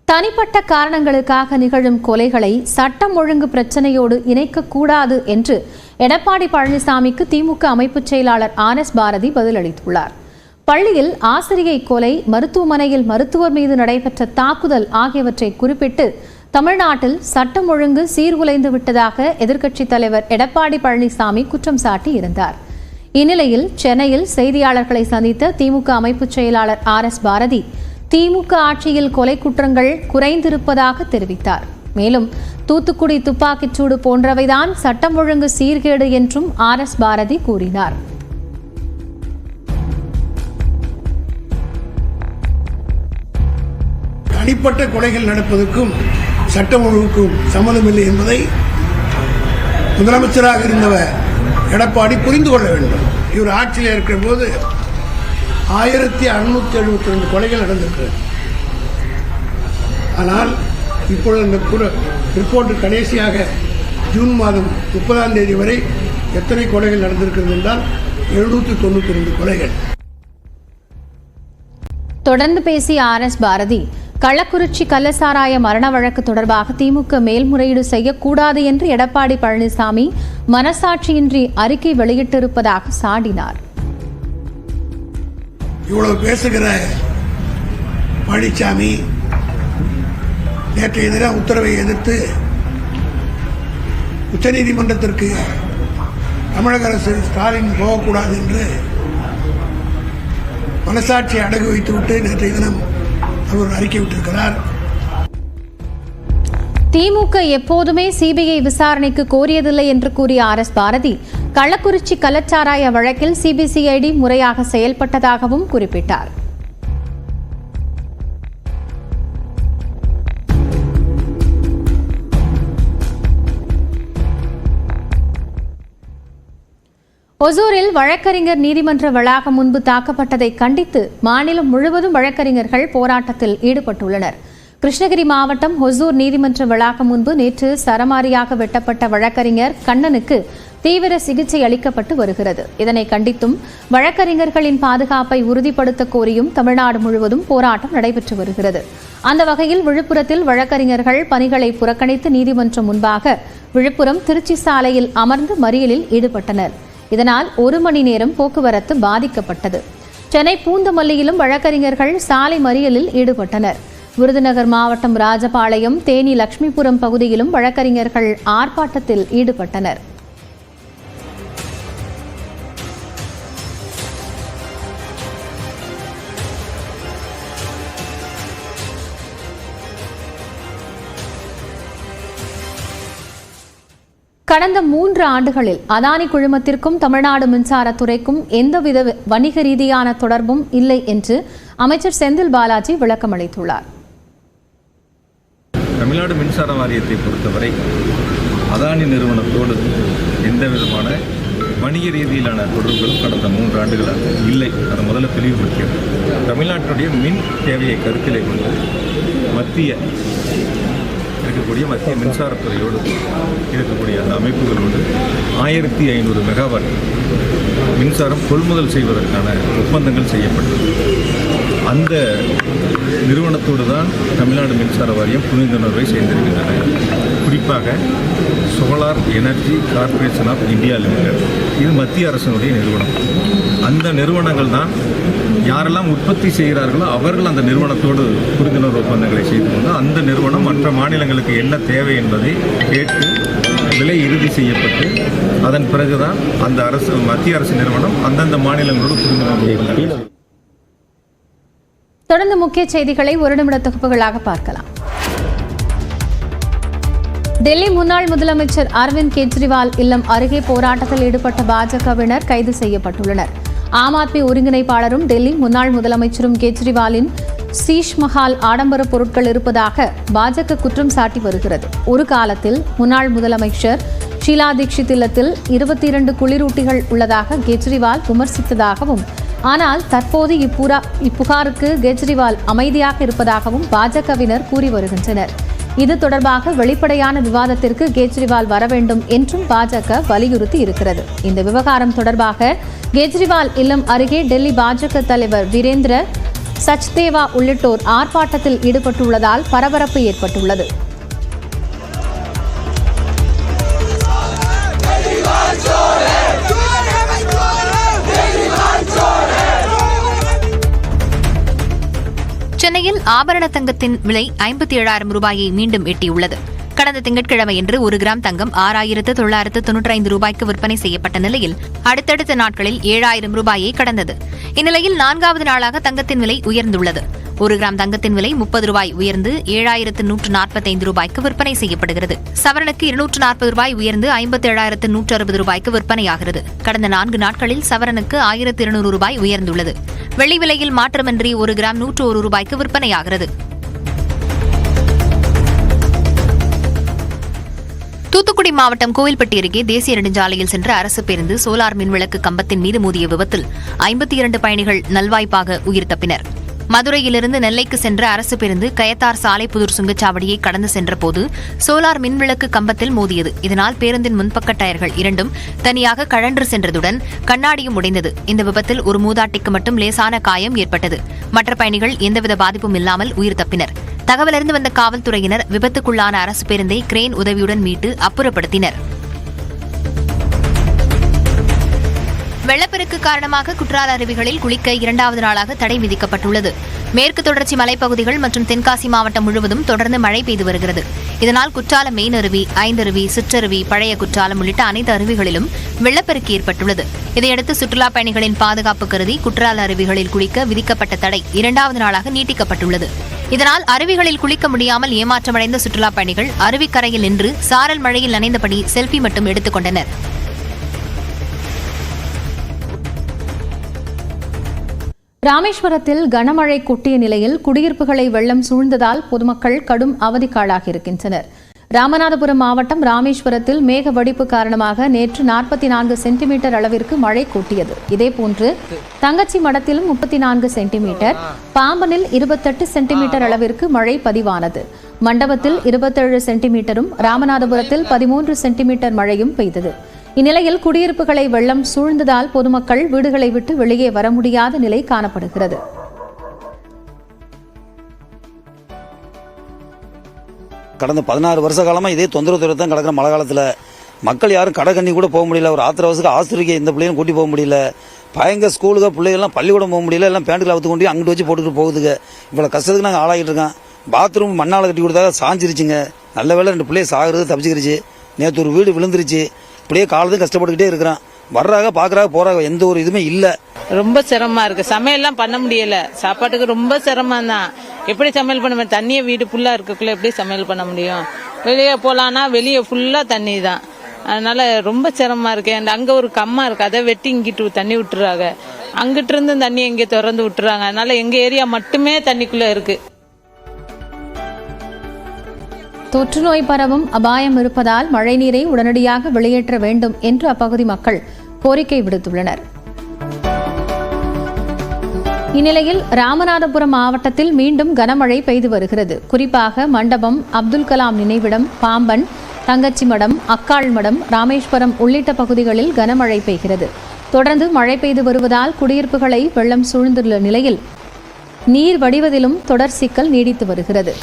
தனிப்பட்ட காரணங்களுக்காக நிகழும் கொலைகளை சட்டம் ஒழுங்கு பிரச்சனையோடு இணைக்கக்கூடாது என்று எடப்பாடி பழனிசாமிக்கு திமுக அமைப்புச் செயலாளர் RS பாரதி பதிலளித்துள்ளார். பள்ளியில் ஆசிரியை கொலை, மருத்துவமனையில் மருத்துவர் மீது நடைபெற்ற தாக்குதல் ஆகியவற்றை குறிப்பிட்டு தமிழ்நாட்டில் சட்டம் ஒழுங்கு சீர்குலைந்து விட்டதாக எதிர்க்கட்சித் தலைவர் எடப்பாடி பழனிசாமி குற்றம் சாட்டியிருந்தார். இந்நிலையில் சென்னையில் செய்தியாளர்களை சந்தித்த திமுக அமைப்புச் செயலாளர் RS பாரதி திமுக ஆட்சியில் கொலை குற்றங்கள் குறைந்திருப்பதாக தெரிவித்தார். மேலும் தூத்துக்குடி துப்பாக்கிச்சூடு போன்றவைதான் சட்டம் ஒழுங்கு சீர்கேடு என்றும் RS பாரதி கூறினார். தனிப்பட்ட கொலைகள் நடப்பதற்கும் சட்டம் ஒழுங்குக்கும் சம்மதமில்லை என்பதை முதலமைச்சராக இருந்தவர் எடப்பாடி புரிந்து கொள்ள வேண்டும். இவர் ஆட்சியில் இருக்கிற போது 1672 கொலைகள் நடந்திருக்கிறது. ஆனால் இப்பொழுது இந்த ரிப்போர்ட் கடைசியாக ஜூன் மாதம் 30ஆம் தேதி வரை எத்தனை கொலைகள் நடந்திருக்கிறது என்றால் 792 கொலைகள். தொடர்ந்து பேசிய RS பாரதி, கள்ளக்குறிச்சி கள்ளசாராய மரண வழக்கு தொடர்பாக திமுக மேல்முறையீடு செய்யக்கூடாது என்று எடப்பாடி பழனிசாமி மனசாட்சியின்றி அறிக்கை வெளியிட்டிருப்பதாக சாடினார். இவ்வளவு பேசுகிற பழனிசாமி நேற்றைய தினம் உத்தரவை எதிர்த்து உச்சநீதிமன்றத்திற்கு தமிழக அரசு ஸ்டாலின் போகக்கூடாது என்று மனசாட்சியை அடகு வைத்துவிட்டு நேற்றைய தினம் அவர் அறிக்கை விட்டிருக்கிறார். திமுக எப்போதுமே சிபிஐ விசாரணைக்கு கோரியதில்லை என்று கூறிய RS பாரதி, கள்ளக்குறிச்சி கள்ளச்சாராய வழக்கில் சிபிசிஐடி முறையாக செயல்பட்டதாகவும் குறிப்பிட்டார். ஒசூரில் வழக்கறிஞர் நீதிமன்ற வளாகம் முன்பு தாக்கப்பட்டதை கண்டித்து மாநிலம் முழுவதும் வழக்கறிஞர்கள் போராட்டத்தில் ஈடுபட்டுள்ளனர். கிருஷ்ணகிரி மாவட்டம் ஒசூர் நீதிமன்ற வளாகம் முன்பு நேற்று சரமாரியாக வெட்டப்பட்ட வழக்கறிஞர் கண்ணனுக்கு தீவிர சிகிச்சை அளிக்கப்பட்டு வருகிறது. இதனை கண்டித்தும் வழக்கறிஞர்களின் பாதுகாப்பை உறுதிப்படுத்த கோரியும் தமிழ்நாடு முழுவதும் போராட்டம் நடைபெற்று வருகிறது. அந்த வகையில் விழுப்புரத்தில் வழக்கறிஞர்கள் பணிகளை புறக்கணித்து நீதிமன்றம் முன்பாக விழுப்புரம் திருச்சி சாலையில் அமர்ந்து மறியலில் ஈடுபட்டனர். இதனால் 1 மணி நேரம் போக்குவரத்து பாதிக்கப்பட்டது. சென்னை பூந்தமல்லியிலும் வழக்கறிஞர்கள் சாலை மறியலில் ஈடுபட்டனர். விருதுநகர் மாவட்டம் ராஜபாளையம், தேனி, லட்சுமிபுரம் பகுதியிலும் வழக்கறிஞர்கள் ஆர்ப்பாட்டத்தில் ஈடுபட்டனர். கடந்த 3 ஆண்டுகளில் அதானி குழுமத்திற்கும் தமிழ்நாடு மின்சாரத்துறைக்கும் எந்தவித வணிக ரீதியான தொடர்பும் இல்லை என்று அமைச்சர் செந்தில் பாலாஜி விளக்கம் அளித்துள்ளார். தமிழ்நாடு மின்சார வாரியத்தை பொறுத்தவரை அதானி நிறுவனத்தோடு எந்த விதமான வணிக ரீதியிலான தொடர்புகளும் கடந்த 3 ஆண்டுகளாக இல்லை. அதை முதல்ல தெளிவுபடுத்தியது. தமிழ்நாட்டினுடைய மின் தேவையை கருத்திலே கொண்டு மத்திய மின்சாரத்துறையோடு இருக்கக்கூடிய அந்த அமைப்புகளோடு 1500 மெகாவாட் மின்சாரம் கொள்முதல் செய்வதற்கான ஒப்பந்தங்கள் செய்யப்பட்டது. அந்த நிறுவனத்தோடு தான் தமிழ்நாடு மின்சார வாரியம் புரிந்துணர்வை செய்திருக்கின்றன. குறிப்பாக solar energy corporation of India limited, இது மத்திய அரசினுடைய நிறுவனம். அந்த நிறுவனங்கள் தான் யாரெல்லாம் உற்பத்தி செய்கிறார்களோ அவர்கள் அந்த நிறுவனத்தோடு புரிந்துணர்வு ஒப்பந்தங்களை செய்து கொண்டு அந்த நிறுவனம் மற்ற மாநிலங்களுக்கு என்ன தேவை என்பதை கேட்டு விலை இறுதி செய்யப்பட்டு அதன் பிறகுதான் அந்த மத்திய அரசு நிறுவனம் அந்தந்த மாநிலங்களோடு புரிந்துணர்வு. தொடர்ந்து முக்கிய செய்திகளை 1 நிமிட தொகுப்புகளாக பார்க்கலாம். டெல்லி முன்னாள் முதலமைச்சர் அரவிந்த் கெஜ்ரிவால் இல்லம் அருகே போராட்டத்தில் ஈடுபட்ட பாஜகவினர் கைது செய்யப்பட்டுள்ளனர். ஆம் ஆத்மி ஒருங்கிணைப்பாளரும் டெல்லி முன்னாள் முதலமைச்சரும் கெஜ்ரிவாலின் சீஷ் மஹால் ஆடம்பர பொருட்கள் இருப்பதாக பாஜக குற்றம் சாட்டி வருகிறது. ஒரு காலத்தில் முன்னாள் முதலமைச்சர் ஷீலா தீட்சித் இல்லத்தில் 22 குளிரூட்டிகள் உள்ளதாக கெஜ்ரிவால் விமர்சித்ததாகவும், ஆனால் தற்போது இப்புகாருக்கு கெஜ்ரிவால் அமைதியாக இருப்பதாகவும் பாஜகவினர் கூறி வருகின்றனர். இது தொடர்பாக வெளிப்படையான விவாதத்திற்கு கெஜ்ரிவால் வர வேண்டும் என்றும் பாஜக வலியுறுத்தி இருக்கிறது. இந்த விவகாரம் தொடர்பாக கெஜ்ரிவால் இல்லம் அருகே டெல்லி பாஜக தலைவர் வீரேந்திர சச்தேவா உள்ளிட்டோர் ஆர்ப்பாட்டத்தில் ஈடுபட்டுள்ளதால் பரபரப்பு ஏற்பட்டுள்ளது. சென்னையில் ஆபரண தங்கத்தின் விலை 57,000 ரூபாயை மீண்டும் எட்டியுள்ளது. கடந்த திங்கட்கிழமையன்று 1 கிராம் தங்கம் 6,995 ரூபாய்க்கு விற்பனை செய்யப்பட்ட நிலையில் அடுத்தடுத்த நாட்களில் 7,000 ரூபாயை கடந்தது. இந்நிலையில் 4வது நாளாக தங்கத்தின் விலை உயர்ந்துள்ளது. 1 கிராம் தங்கத்தின் விலை 30 ரூபாய் உயர்ந்து 7,145 ரூபாய்க்கு விற்பனை செய்யப்படுகிறது. சவரனுக்கு 240 ரூபாய் உயர்ந்து 57,160 ரூபாய்க்கு விற்பனையாகிறது. கடந்த 4 நாட்களில் சவரனுக்கு 1,200 ரூபாய் உயர்ந்துள்ளது. வெள்ளி விலையில் மாற்றமின்றி 1 கிராம் 101 ரூபாய்க்கு விற்பனையாகிறது. தூத்துக்குடி மாவட்டம் கோவில்பட்டி அருகே தேசிய நெடுஞ்சாலையில் சென்ற அரசு பேருந்து சோலார் மின்விளக்கு கம்பத்தின் மீது மோதிய விபத்தில் 52 பயணிகள் நல்வாய்ப்பாக உயிர் தப்பினர். மதுரையிலிருந்து நெல்லைக்கு சென்ற அரசு பேருந்து கயத்தார் சாலைப்புதூர் சுங்கச்சாவடியை கடந்து சென்றபோது சோலார் மின்விளக்கு கம்பத்தில் மோதியது. இதனால் பேருந்தின் முன்பக்க டயர்கள் இரண்டும் தனியாக கழன்று சென்றதுடன் கண்ணாடியும் உடைந்தது. இந்த விபத்தில் ஒரு மூதாட்டிக்கு மட்டும் லேசான காயம் ஏற்பட்டது. மற்ற பயணிகள் எந்தவித பாதிப்பும் இல்லாமல் உயிர் தப்பினர். தகவலறிந்து வந்த காவல்துறையினர் விபத்துக்குள்ளான அரசு பேருந்தை கிரேன் உதவியுடன் மீட்டு அப்புறப்படுத்தினர். வெள்ளப்பெருக்கு காரணமாக குற்றால அருவிகளில் குளிக்க 2வது நாளாக தடை விதிக்கப்பட்டுள்ளது. மேற்கு தொடர்ச்சி மலைப்பகுதிகள் மற்றும் தென்காசி மாவட்டம் முழுவதும் தொடர்ந்து மழை பெய்து வருகிறது. இதனால் குற்றாலம் மெயின் அருவி, ஐந்தருவி, சிற்றருவி, பழைய குற்றாலம் உள்ளிட்ட அனைத்து அருவிகளிலும் வெள்ளப்பெருக்கு ஏற்பட்டுள்ளது. இதையடுத்து சுற்றுலாப் பயணிகளின் பாதுகாப்பு கருதி குற்றால அருவிகளில் குளிக்க விதிக்கப்பட்ட தடை 2வது நாளாக நீட்டிக்கப்பட்டுள்ளது. இதனால் அருவிகளில் குளிக்க முடியாமல் ஏமாற்றமடைந்த சுற்றுலாப் பயணிகள் அருவிக்கரையில் நின்று சாரல் மழையில் நனைந்தபடி செல்ஃபி மட்டும் எடுத்துக் கொண்டனர். ராமேஸ்வரத்தில் கனமழை கொட்டிய நிலையில் குடியிருப்புகளை வெள்ளம் சூழ்ந்ததால் பொதுமக்கள் கடும் அவதிக்காளாகியிருக்கின்றனர். ராமநாதபுரம் மாவட்டம் ராமேஸ்வரத்தில் மேக வெடிப்பு காரணமாக நேற்று 44 சென்டிமீட்டர் அளவிற்கு மழை கொட்டியது. இதேபோன்று தங்கச்சி மடத்திலும் 34 சென்டிமீட்டர், பாம்பனில் 28 சென்டிமீட்டர் அளவிற்கு மழை பதிவானது. மண்டபத்தில் 27 சென்டிமீட்டரும், ராமநாதபுரத்தில் 13 சென்டிமீட்டர் மழையும் பெய்தது. இந்நிலையில் குடியிருப்புகளை வெள்ளம் சூழ்ந்ததால் பொதுமக்கள் வீடுகளை விட்டு வெளியே வர முடியாத நிலை காணப்படுகிறது. கடந்த 16 வருஷ காலமாக இதே தொந்தரவு தான் கிடக்கிற. மழை காலத்தில் மக்கள் யாரும் கடை கண்ணி கூட போக முடியல. ஒரு ஆத்திர அவசரத்துக்கு ஆஸ்திரிக்கு எந்த பிள்ளையும் கூட்டி போக முடியல. பயங்கர ஸ்கூலுக்கு பிள்ளைகள்லாம் பள்ளிக்கூடம் போக முடியல. எல்லாம் பேண்ட்டுக்கு அவுத்து கொண்டு அங்கிட்டு வச்சு போட்டுக்கிட்டு போகுதுங்க. இவ்வளோ கஷ்டத்துக்கு நாங்கள் ஆளாகிட்டு இருக்கோம். பாத்ரூம் மண்ணால் கட்டி கொடுத்தா சாஞ்சிருச்சுங்க. நல்ல வேலை 2 பிள்ளைய சாகிறது தப்பிச்சுக்கிருச்சு. நேற்று ஒரு வீடு விழுந்துருச்சு. இப்படியே காலத்துக்கு கஷ்டப்பட்டுக்கிட்டே இருக்கிறான். வர்றாங்க, பார்க்குறாங்க, போகிறாங்க, எந்த ஒரு இதுவுமே இல்லை. ரொம்ப சிரமமா இருக்கு. சமையல்லாம் பண்ண முடியல. சாப்பாட்டுக்கு ரொம்ப சிரமம் தான். எப்படி சமையல் பண்ண முடியும்? தண்ணியே வீடு ஃபுல்லா இருக்கக்குள்ள எப்படி சமையல் பண்ண முடியும்? வெளியே போலான்னா வெளியே ஃபுல்லா தண்ணி தான். அதனால ரொம்ப சிரமமா இருக்கு. அங்க ஒரு கம்மா இருக்கு, அதை வெட்டி இங்கிட்டு தண்ணி விட்டுறாங்க. அங்கிட்டு இருந்து தண்ணி எங்கே திறந்து விட்டுறாங்க. அதனால எங்க ஏரியா மட்டுமே தண்ணிக்குள்ள இருக்கு. தொற்றுநோய் பரவும் அபாயம் இருப்பதால் மழைநீரை உடனடியாக வெளியேற்ற வேண்டும் என்று அப்பகுதி மக்கள் கோரிக்கை விடுத்துள்ளனர். இந்நிலையில் ராமநாதபுரம் மாவட்டத்தில் மீண்டும் கனமழை பெய்து வருகிறது. குறிப்பாக மண்டபம், அப்துல் கலாம் நினைவிடம், பாம்பன், தங்கச்சிமடம், அக்காள்மடம், ராமேஸ்வரம் உள்ளிட்ட பகுதிகளில் கனமழை பெய்கிறது. தொடர்ந்து மழை பெய்து வருவதால் குடியிருப்புகளை வெள்ளம் சூழ்ந்துள்ள நிலையில் நீர் வடிவதிலும் தொடர் சிக்கல் நீடித்து வருகிறது.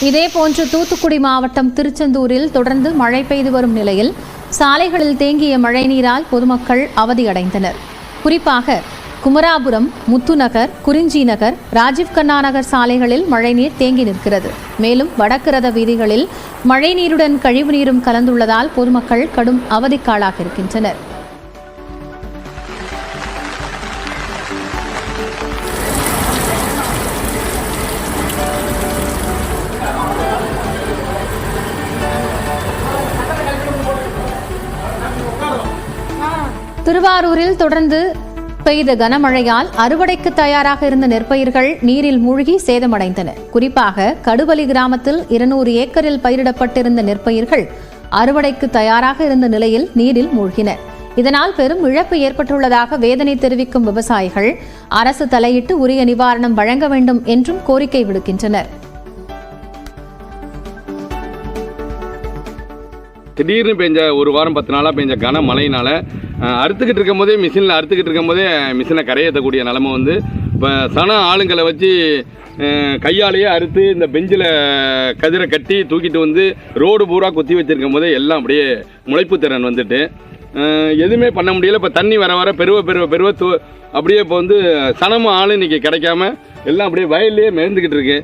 இதேபோன்று தூத்துக்குடி மாவட்டம் திருச்செந்தூரில் தொடர்ந்து மழை பெய்து வரும் நிலையில் சாலைகளில் தேங்கிய மழைநீரால் பொதுமக்கள் அவதியடைந்தனர். குறிப்பாக குமராபுரம், முத்துநகர், குறிஞ்சி நகர், ராஜீவ் கண்ணா நகர் சாலைகளில் மழைநீர் தேங்கி நிற்கிறது. மேலும் வடக்கு ரத வீதிகளில் மழைநீருடன் கழிவுநீரும் கலந்துள்ளதால் பொதுமக்கள் கடும் அவதிக்காளாகியிருக்கின்றனர். திருவாரூரில் தொடர்ந்து பெய்த கனமழையால் அறுவடைக்கு தயாராக இருந்த நெற்பயிர்கள் நீரில் மூழ்கி சேதமடைந்தன. குறிப்பாக கடுவலி கிராமத்தில் 200 ஏக்கரில் பயிரிடப்பட்டிருந்த நெற்பயிர்கள் அறுவடைக்கு தயாராக இருந்த நிலையில் நீரில் மூழ்கின. இதனால் பெரும் இழப்பு ஏற்பட்டுள்ளதாக வேதனை தெரிவிக்கும் விவசாயிகள் அரசு தலையிட்டு உரிய நிவாரணம் வழங்க வேண்டும் என்றும் கோரிக்கை விடுக்கின்றனர். திடீர்னு பெஞ்ச ஒரு வாரம் 10 நாளாக பெஞ்ச கனமழையினால் அறுத்துக்கிட்டு இருக்கும் போதே மிஷினில் அறுத்துக்கிட்டு இருக்கும் போதே மிஷினை கரையேற்றக்கூடிய நிலமை வந்து இப்போ சன ஆளுங்களை வச்சு கையாலேயே அறுத்து இந்த பெஞ்சில் கதிரை கட்டி தூக்கிட்டு வந்து ரோடு பூரா கொத்தி வச்சிருக்கும் போதே எல்லாம் அப்படியே முளைப்பு திறன் வந்துட்டு எதுவுமே பண்ண முடியல. இப்போ தண்ணி வர வர பெருவ அப்படியே இப்போ வந்து சனமும் ஆள் இன்னைக்கு கிடைக்காம எல்லாம் அப்படியே வயல்லையே மிதந்துக்கிட்டு இருக்கு.